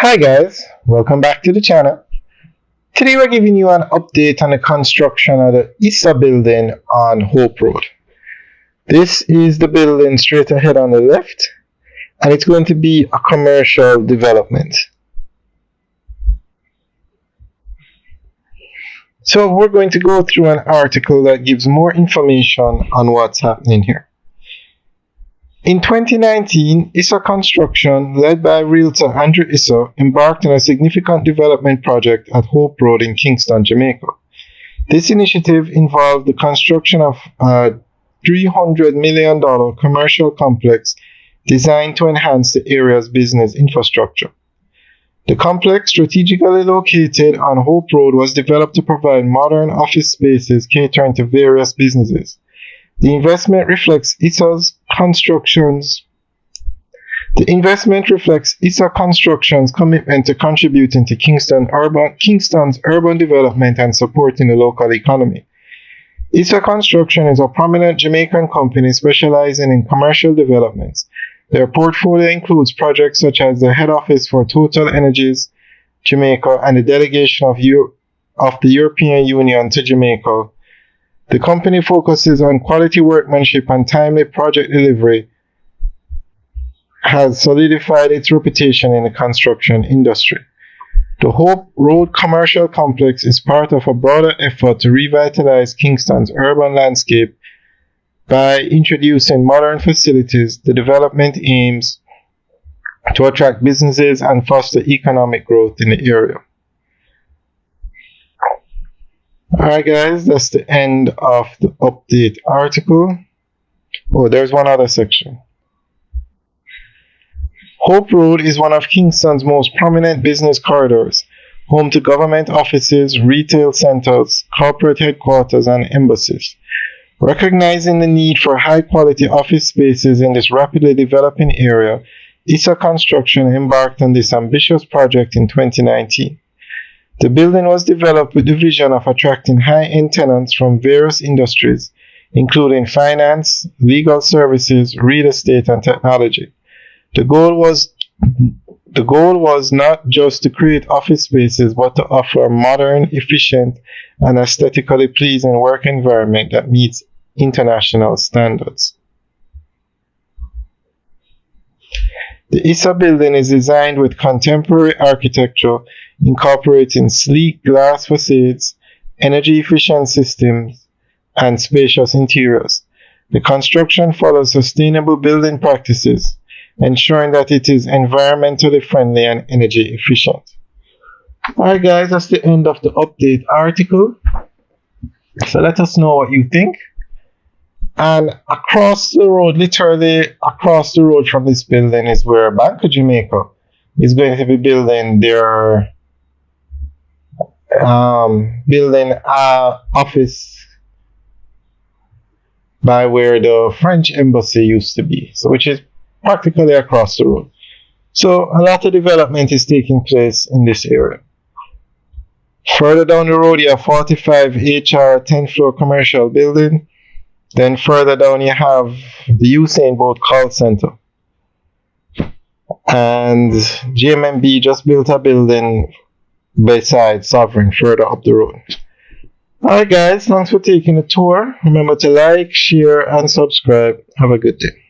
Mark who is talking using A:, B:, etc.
A: Hi guys, welcome back to the channel. Today we're giving you an update on the construction of the Issa Building on Hope Road. This is the building straight ahead on the left, and it's going to be a commercial development. So we're going to go through an article that gives more information on what's happening here. In 2019, Issa Construction, led by realtor Andrew Issa, embarked on a significant development project at Hope Road in Kingston, Jamaica. This initiative involved the construction of a $300 million commercial complex designed to enhance the area's business infrastructure. The complex, strategically located on Hope Road, was developed to provide modern office spaces catering to various businesses. The investment reflects Issa Construction's commitment to contributing to Kingston's urban development and supporting the local economy. Issa Construction is a prominent Jamaican company specializing in commercial developments. Their portfolio includes projects such as the head office for Total Energies Jamaica and the delegation of the European Union to Jamaica. The company focuses on quality workmanship and timely project delivery, has solidified its reputation in the construction industry. The Hope Road Commercial Complex is part of a broader effort to revitalize Kingston's urban landscape by introducing modern facilities. The development aims to attract businesses and foster economic growth in the area. Alright guys, that's the end of the update article. Oh, there's one other section. Hope Road is one of Kingston's most prominent business corridors, home to government offices, retail centers, corporate headquarters, and embassies. Recognizing the need for high-quality office spaces in this rapidly developing area, Issa Construction embarked on this ambitious project in 2019. The building was developed with the vision of attracting high-end tenants from various industries, including finance, legal services, real estate, and technology. The goal was not just to create office spaces, but to offer a modern, efficient, and aesthetically pleasing work environment that meets international standards. The Issa building is designed with contemporary architecture, incorporating sleek glass facades, energy-efficient systems, and spacious interiors. The construction follows sustainable building practices, ensuring that it is environmentally friendly and energy efficient. Alright guys, that's the end of the update article. So let us know what you think. And across the road, literally across the road from this building, is where Bank of Jamaica is going to be building their office by where the French embassy used to be, so which is practically across the road. So a lot of development is taking place in this area. Further down the road, you have 45 HR 10-floor commercial building. Then further down, you have the Usain Bolt call center. And GMMB just built a building beside Sovereign further up the road. Alright guys, thanks for taking a tour. Remember to like, share, and subscribe. Have a good day.